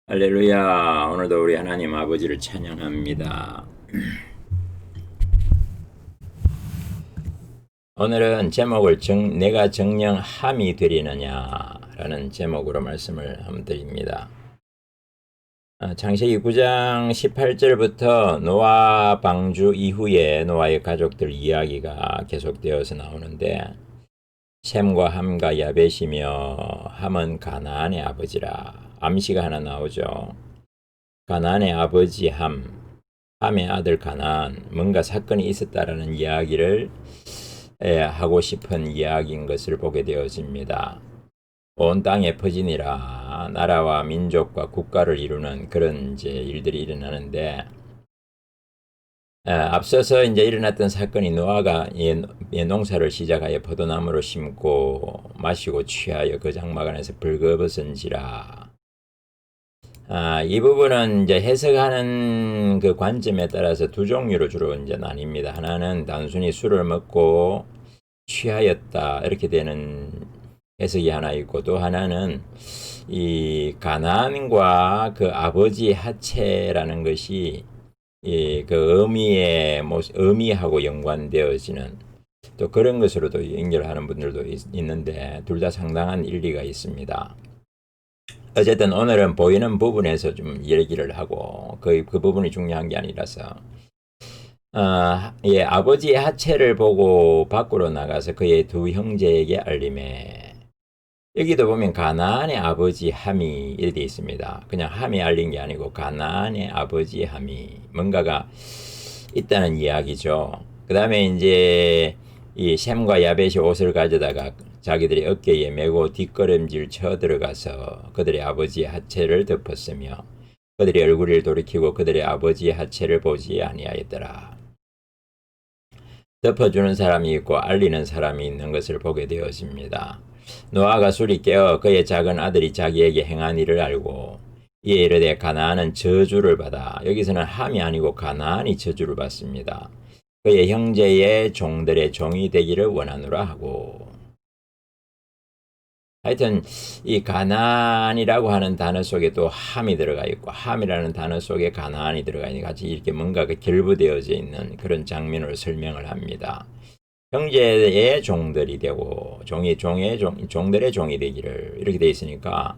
할렐루야. 오늘도 우리 하나님 아버지를 찬양합니다. 오늘은 제목을 내가 정령 함이 되리느냐라는 제목으로 말씀을 한번 드립니다. 창세기 9장 18절부터 노아 방주 이후에 노아의 가족들 이야기가 계속되어서 나오는데, 셈과 함과 야벳이며 함은 가나안의 아버지라. 암시가 하나 나오죠. 가나안의 아버지 함의 아들 가나안, 뭔가 사건이 있었다라는 이야기를 하고 싶은 이야기인 것을 보게 되어집니다. 온 땅에 퍼지니라. 나라와 민족과 국가를 이루는 그런 이제 일들이 일어나는데, 앞서서 이제 일어났던 사건이 노아가 농사를 시작하여 포도나무를 심고 마시고 취하여 그 장막 안에서 벌거벗은지라. 이 부분은 이제 해석하는 그 관점에 따라서 두 종류로 주로 이제 나뉩니다. 하나는 단순히 술을 먹고 취하였다 이렇게 되는 해석이 하나 있고, 또 하나는 이 가나안과 그 아버지 하체라는 것이 그 의미하고 연관되어지는 또 그런 것으로도 연결하는 분들도 있는데, 둘 다 상당한 일리가 있습니다. 어쨌든 오늘은 보이는 부분에서 좀 얘기를 하고, 그 부분이 중요한 게 아니라서, 아버지의 하체를 보고 밖으로 나가서 그의 두 형제에게 알림해. 여기도 보면 가나안의 아버지 함이 이렇게 되어 있습니다. 그냥 함이 알린 게 아니고 가나안의 아버지 함이 뭔가가 있다는 이야기죠. 그 다음에 이제 이 셈과 야벳이 옷을 가져다가 자기들의 어깨에 메고 뒷걸음질 쳐 들어가서 그들의 아버지의 하체를 덮었으며 그들의 얼굴을 돌이키고 그들의 아버지의 하체를 보지 아니하였더라. 덮어주는 사람이 있고 알리는 사람이 있는 것을 보게 되어집니다. 노아가 술이 깨어 그의 작은 아들이 자기에게 행한 일을 알고 이에 이르되 가나안은 저주를 받아. 여기서는 함이 아니고 가나안이 저주를 받습니다. 그의 형제의 종들의 종이 되기를 원하노라 하고. 하여튼 이 가나안이라고 하는 단어 속에 또 함이 들어가 있고 함이라는 단어 속에 가나안이 들어가 있는, 같이 이렇게 뭔가 결부되어져 있는 그런 장면으로 설명을 합니다. 형제의 종들이 되고 종들의 종이 되기를, 이렇게 되어 있으니까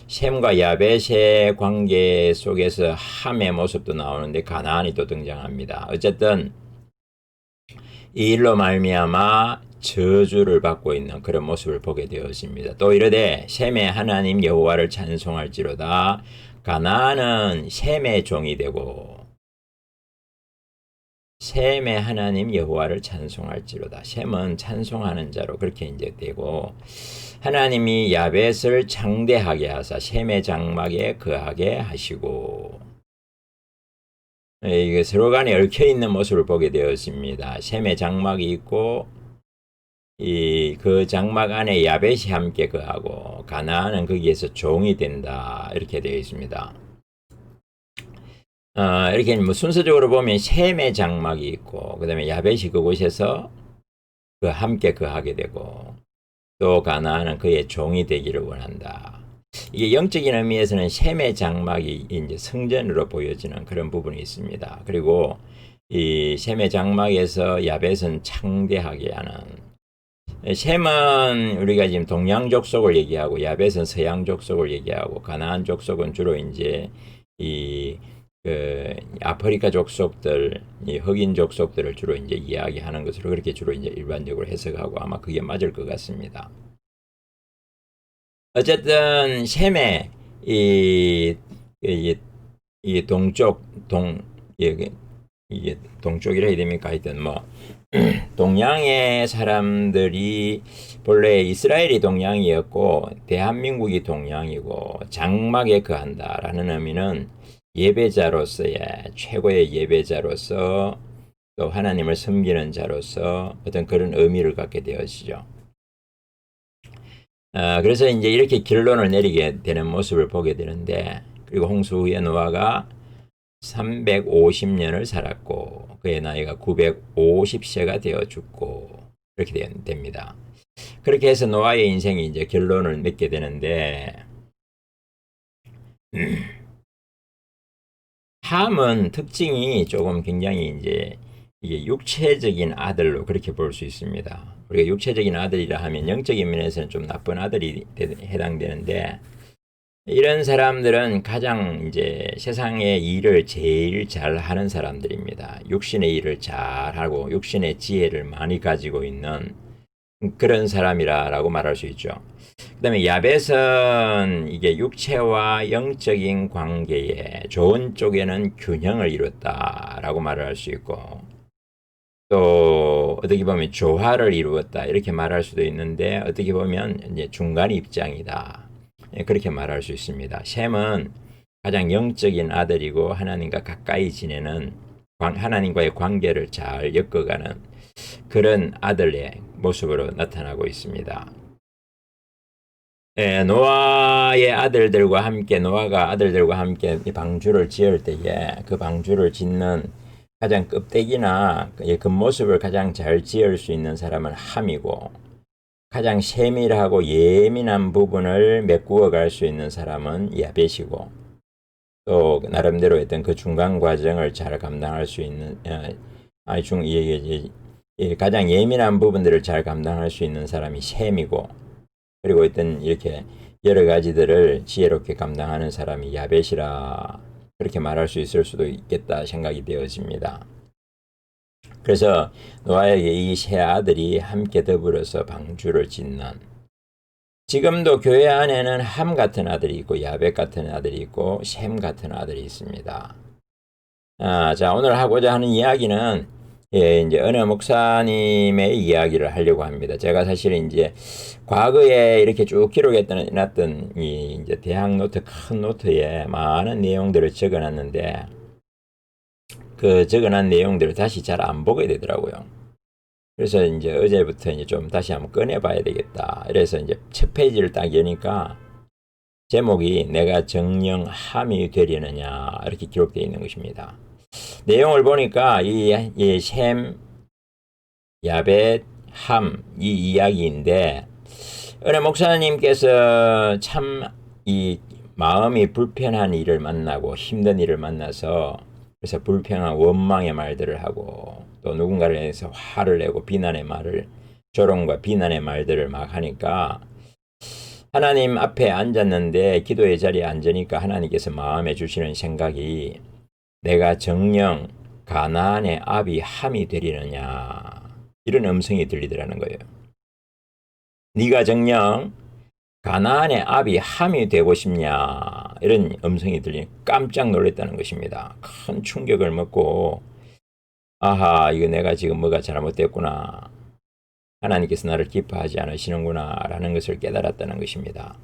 셈과 야벳의 관계 속에서 함의 모습도 나오는데 가나안이 또 등장합니다. 어쨌든 이 일로 말미암아 저주를 받고 있는 그런 모습을 보게 되었습니다. 또 이르되 셈의 하나님 여호와를 찬송할지로다. 가나안은 셈의 종이 되고 셈의 하나님 여호와를 찬송할지로다. 셈은 찬송하는 자로 그렇게 이제 되고, 하나님이 야벳을 창대하게 하사 셈의 장막에 거하게 하시고. 이게 서로 간에 얽혀 있는 모습을 보게 되었습니다. 셈의 장막이 있고 그 장막 안에 야벳이 함께 거하고 가나안은 거기에서 종이 된다 이렇게 되어 있습니다. 이렇게 뭐 순서적으로 보면 셈의 장막이 있고 그 다음에 야벳이 그곳에서 함께 거하게 되고, 또 가나안은 그의 종이 되기를 원한다. 이게 영적인 의미에서는 셈의 장막이 이제 성전으로 보여지는 그런 부분이 있습니다. 그리고 이 셈의 장막에서 야벳은 창대하게 하는, 셈은 우리가 지금 동양 족속을 얘기하고 야벳은 서양 족속을 얘기하고, 가나안 족속은 주로 이제 그 아프리카 족속들, 이 흑인 족속들을 주로 이제 이야기하는 것으로 그렇게 주로 이제 일반적으로 해석하고 아마 그게 맞을 것 같습니다. 어쨌든 셈의 이, 이, 이 동쪽 이게 동쪽이라 해야 됩니까? 하여튼 뭐 동양의 사람들이 본래 이스라엘이 동양이었고 대한민국이 동양이고 장막에 거한다라는 의미는 예배자로서의 최고의 예배자로서, 또 하나님을 섬기는 자로서 어떤 그런 의미를 갖게 되어지죠. 그래서 이제 이렇게 결론을 내리게 되는 모습을 보게 되는데, 그리고 홍수 후에 노아가 350년을 살았고 그의 나이가 950세가 되어 죽고 이렇게 됩니다. 그렇게 해서 노아의 인생이 이제 결론을 맺게 되는데, 함은 특징이 조금 굉장히 이제 이게 육체적인 아들로 그렇게 볼 수 있습니다. 우리가 육체적인 아들이라 하면 영적인 면에서는 좀 나쁜 아들이 해당되는데 이런 사람들은 가장 이제 세상의 일을 제일 잘 하는 사람들입니다. 육신의 일을 잘 하고 육신의 지혜를 많이 가지고 있는 그런 사람이라고 말할 수 있죠. 그다음에 야벳은 이게 육체와 영적인 관계에 좋은 쪽에는 균형을 이뤘다라고 말을 할 수 있고 또 어떻게 보면 조화를 이루었다 이렇게 말할 수도 있는데 어떻게 보면 이제 중간 입장이다 그렇게 말할 수 있습니다. 셈은 가장 영적인 아들이고 하나님과 가까이 지내는 하나님과의 관계를 잘 엮어가는 그런 아들의 모습으로 나타나고 있습니다. 노아의 아들들과 함께 노아가 아들들과 함께 방주를 지을 때에 그 방주를 짓는 가장 껍데기나 겉모습을 가장 잘 지을 수 있는 사람은 함이고 가장 세밀하고 예민한 부분을 메꾸어 갈 수 있는 사람은 야벳이고 또 나름대로 했던 그 중간 과정을 잘 감당할 수 있는 가장 예민한 부분들을 잘 감당할 수 있는 사람이 셈이고 그리고 어떤 이렇게 여러 가지들을 지혜롭게 감당하는 사람이 야벳이라 그렇게 말할 수 있을 수도 있겠다 생각이 되어집니다. 그래서 노아에게 이 세 아들이 함께 더불어서 방주를 짓는 지금도 교회 안에는 함 같은 아들이 있고 야벳 같은 아들이 있고 셈 같은 아들이 있습니다. 자 오늘 하고자 하는 이야기는 이제 어느 목사님의 이야기를 하려고 합니다. 제가 사실 이제 과거에 이렇게 쭉 기록했던 이 이제 대학 노트 큰 노트에 많은 내용들을 적어놨는데 그 적어놓은 내용들을 다시 잘 안 보게 되더라고요. 그래서 이제 어제부터 이제 좀 다시 한번 꺼내봐야 되겠다. 그래서 이제 첫 페이지를 딱 여니까 제목이 내가 정령 함이 되려느냐 이렇게 기록되어 있는 것입니다. 내용을 보니까 이 셈, 야벳, 함 이 이야기인데 어느 목사님께서 참 이 마음이 불편한 일을 만나고 힘든 일을 만나서 그래서 불평한 원망의 말들을 하고 또 누군가를 해서 화를 내고 비난의 말을 조롱과 비난의 말들을 막 하니까 하나님 앞에 앉았는데 기도의 자리에 앉으니까 하나님께서 마음에 주시는 생각이 내가 정녕 가나안의 아비 함이 되리느냐 이런 음성이 들리더라는 거예요. 네가 정녕 가나안의 아비 함이 되고 싶냐 이런 음성이 들리니 깜짝 놀랐다는 것입니다. 큰 충격을 먹고 아하 이거 내가 지금 뭐가 잘못됐구나 하나님께서 나를 기뻐하지 않으시는구나 라는 것을 깨달았다는 것입니다.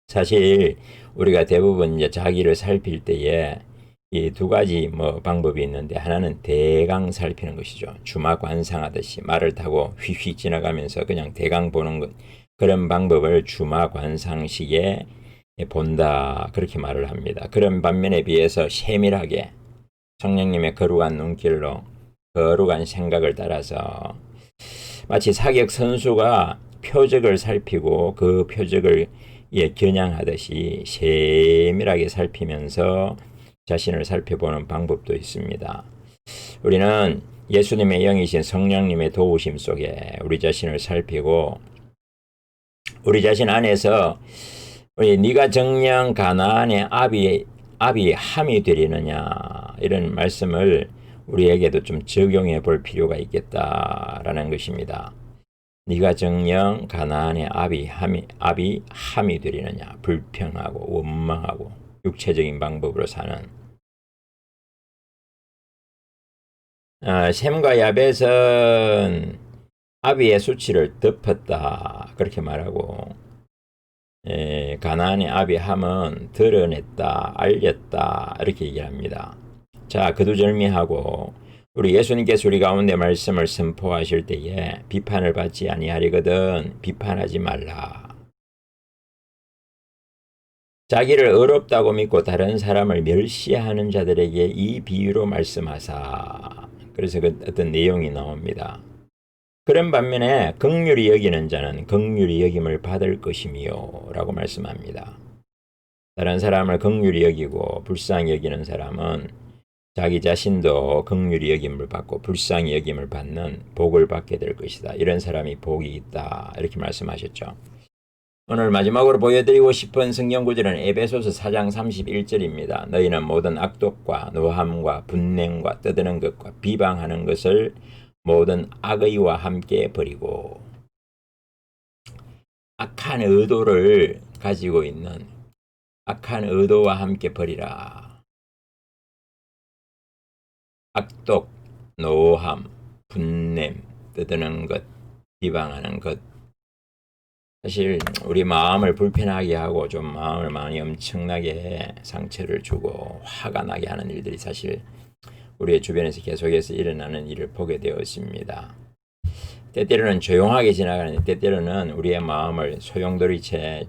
사실 우리가 대부분 이제 자기를 살필 때에 이 두 가지 방법이 있는데 하나는 대강 살피는 것이죠. 주마관상하듯이 말을 타고 휙휙 지나가면서 그냥 대강 보는 것 그런 방법을 주마관상식에 본다 그렇게 말을 합니다. 그런 반면에 비해서 세밀하게 성령님의 거룩한 눈길로 거룩한 생각을 따라서 마치 사격 선수가 표적을 살피고 그 표적을 겨냥하듯이 세밀하게 살피면서 자신을 살펴보는 방법도 있습니다. 우리는 예수님의 영이신 성령님의 도우심 속에 우리 자신을 살피고 우리 자신 안에서 네가 정녕 가나안의 아비 함이 되리느냐 이런 말씀을 우리에게도 좀 적용해 볼 필요가 있겠다라는 것입니다. 네가 정녕 가나안의 아비 함이 되리느냐 불평하고 원망하고 육체적인 방법으로 사는 셈과 야벳은 아비의 수치를 덮었다 그렇게 말하고 가나안의 아비 함은 드러냈다 알렸다 이렇게 얘기합니다. 자 그두절미하고 우리 예수님께서 우리 가운데 말씀을 선포하실 때에 비판을 받지 아니하리거든 비판하지 말라. 자기를 어렵다고 믿고 다른 사람을 멸시하는 자들에게 이 비유로 말씀하사. 그래서 그 어떤 내용이 나옵니다. 그런 반면에 긍휼히 여기는 자는 긍휼히 여김을 받을 것이미요 라고 말씀합니다. 다른 사람을 긍휼히 여기고 불쌍히 여기는 사람은 자기 자신도 긍휼히 여김을 받고 불쌍히 여김을 받는 복을 받게 될 것이다. 이런 사람이 복이 있다. 이렇게 말씀하셨죠. 오늘 마지막으로 보여드리고 싶은 성경 구절은 에베소서 4장 31절입니다. 너희는 모든 악독과 노함과 분냄과 떠드는 것과 비방하는 것을 모든 악의와 함께 버리고, 악한 의도를 가지고 있는 악한 의도와 함께 버리라. 악독, 노함, 분냄, 떠드는 것, 비방하는 것. 사실 우리 마음을 불편하게 하고 좀 마음을 많이 엄청나게 상처를 주고 화가 나게 하는 일들이 사실 우리의 주변에서 계속해서 일어나는 일을 보게 되었습니다. 때때로는 조용하게 지나가는, 때때로는 우리의 마음을 소용돌이채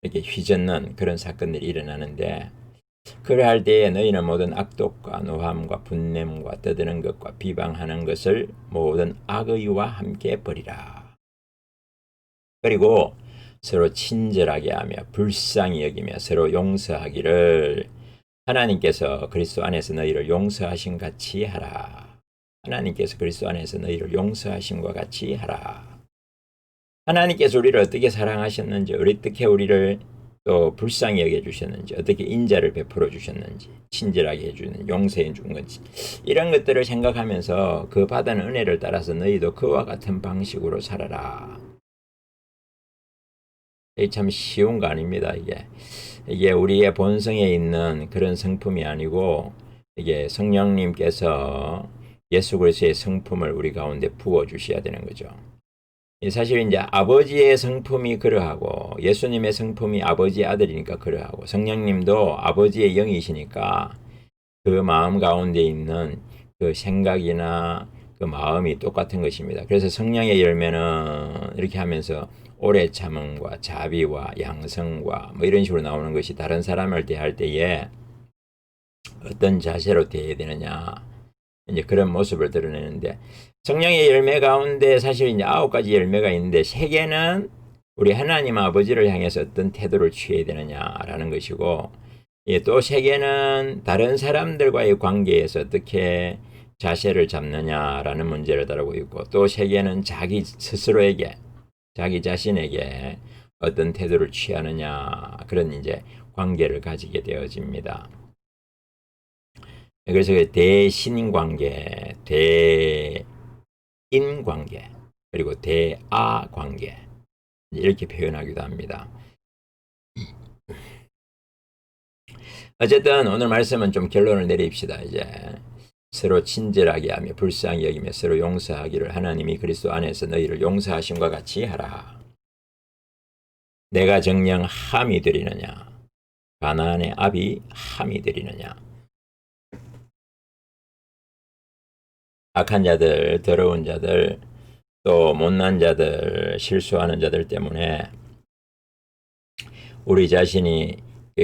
이렇게 휘젓는 그런 사건들이 일어나는데, 그러할 때에 너희는 모든 악독과 노함과 분냄과 떠드는 것과 비방하는 것을 모든 악의와 함께 버리라. 그리고 서로 친절하게 하며 불쌍히 여기며 서로 용서하기를 하나님께서 그리스도 안에서 너희를 용서하신 같이 하라. 하나님께서 그리스도 안에서 너희를 용서하심과 같이 하라. 하나님께서 우리를 어떻게 사랑하셨는지, 어떻게 우리를 또 불쌍히 여겨주셨는지, 어떻게 인자를 베풀어 주셨는지, 친절하게 해주는, 용서해 준 건지, 이런 것들을 생각하면서 그 받은 은혜를 따라서 너희도 그와 같은 방식으로 살아라. 이게 참 쉬운 거 아닙니다. 이게 우리의 본성에 있는 그런 성품이 아니고, 이게 성령님께서 예수 그리스도의 성품을 우리 가운데 부어 주셔야 되는 거죠. 사실 이제 아버지의 성품이 그러하고 예수님의 성품이 아버지의 아들이니까 그러하고 성령님도 아버지의 영이시니까 그 마음 가운데 있는 그 생각이나 그 마음이 똑같은 것입니다. 그래서 성령의 열매는 이렇게 하면서 오래 참음과 자비와 양성과 뭐 이런 식으로 나오는 것이, 다른 사람을 대할 때에 어떤 자세로 대해야 되느냐, 이제 그런 모습을 드러내는데, 성령의 열매 가운데 사실 이제 9가지 열매가 있는데 3개는 우리 하나님 아버지를 향해서 어떤 태도를 취해야 되느냐라는 것이고, 또 3개는 다른 사람들과의 관계에서 어떻게 자세를 잡느냐라는 문제를 다루고 있고, 또 3개는 자기 스스로에게, 자기 자신에게 어떤 태도를 취하느냐, 그런 이제 관계를 가지게 되어집니다. 그래서 대신관계, 대인관계, 그리고 대아관계, 이렇게 표현하기도 합니다. 어쨌든 오늘 말씀은 좀 결론을 내립시다. 이제 서로 친절하게 하며 불쌍히 여기며 서로 용서하기를 하나님이 그리스도 안에서 너희를 용서하심과 같이 하라. 내가 정녕 함이 되리느냐, 가나안의 압이 함이 되리느냐. 악한 자들, 더러운 자들, 또 못난 자들, 실수하는 자들 때문에 우리 자신이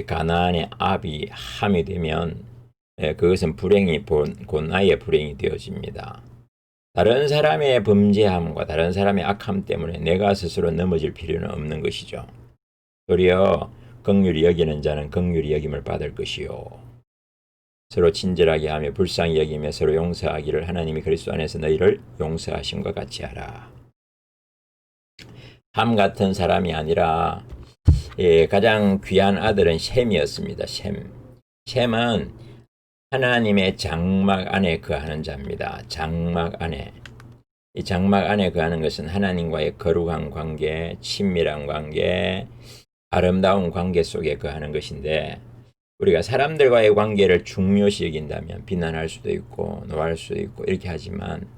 가나안의 압이 함이 되면 그것은 불행이 곧 나의 불행이 되어집니다. 다른 사람의 범죄함과 다른 사람의 악함 때문에 내가 스스로 넘어질 필요는 없는 것이죠. 도리어 긍휼히 여기는 자는 긍휼히 여김을 받을 것이요, 서로 친절하게 하며 불쌍히 여기며 서로 용서하기를 하나님이 그리스도 안에서 너희를 용서하심과 같이 하라. 함 같은 사람이 아니라 가장 귀한 아들은 셈이었습니다. 셈은 하나님의 장막 안에 거하는 자입니다. 장막 안에. 이 장막 안에 거하는 것은 하나님과의 거룩한 관계, 친밀한 관계, 아름다운 관계 속에 거하는 것인데, 우리가 사람들과의 관계를 중요시 여긴다면 비난할 수도 있고 노할 수도 있고 이렇게 하지만,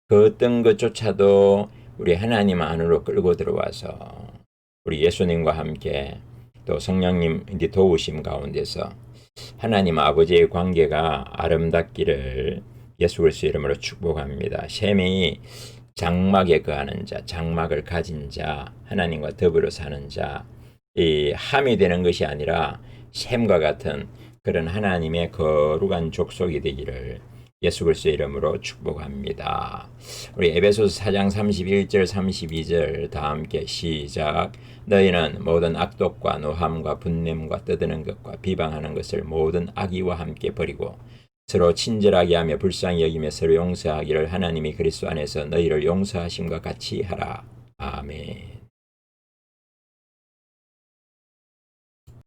그 어떤 것조차도 우리 하나님 안으로 끌고 들어와서 우리 예수님과 함께 또 성령님 도우심 가운데서 하나님 아버지의 관계가 아름답기를 예수 그리스도 이름으로 축복합니다. 셈이 장막에 거하는 자, 장막을 가진 자, 하나님과 더불어 사는 자, 이 함이 되는 것이 아니라 셈과 같은 그런 하나님의 거룩한 족속이 되기를 예수 그리스도의 이름으로 축복합니다. 우리 에베소서 4장 31절 32절 다 함께 시작. 너희는 모든 악독과 노함과 분냄과 떠드는 것과 비방하는 것을 모든 악의와 함께 버리고 서로 친절하게 하며 불쌍히 여기며 서로 용서하기를 하나님이 그리스도 안에서 너희를 용서하심과 같이 하라. 아멘.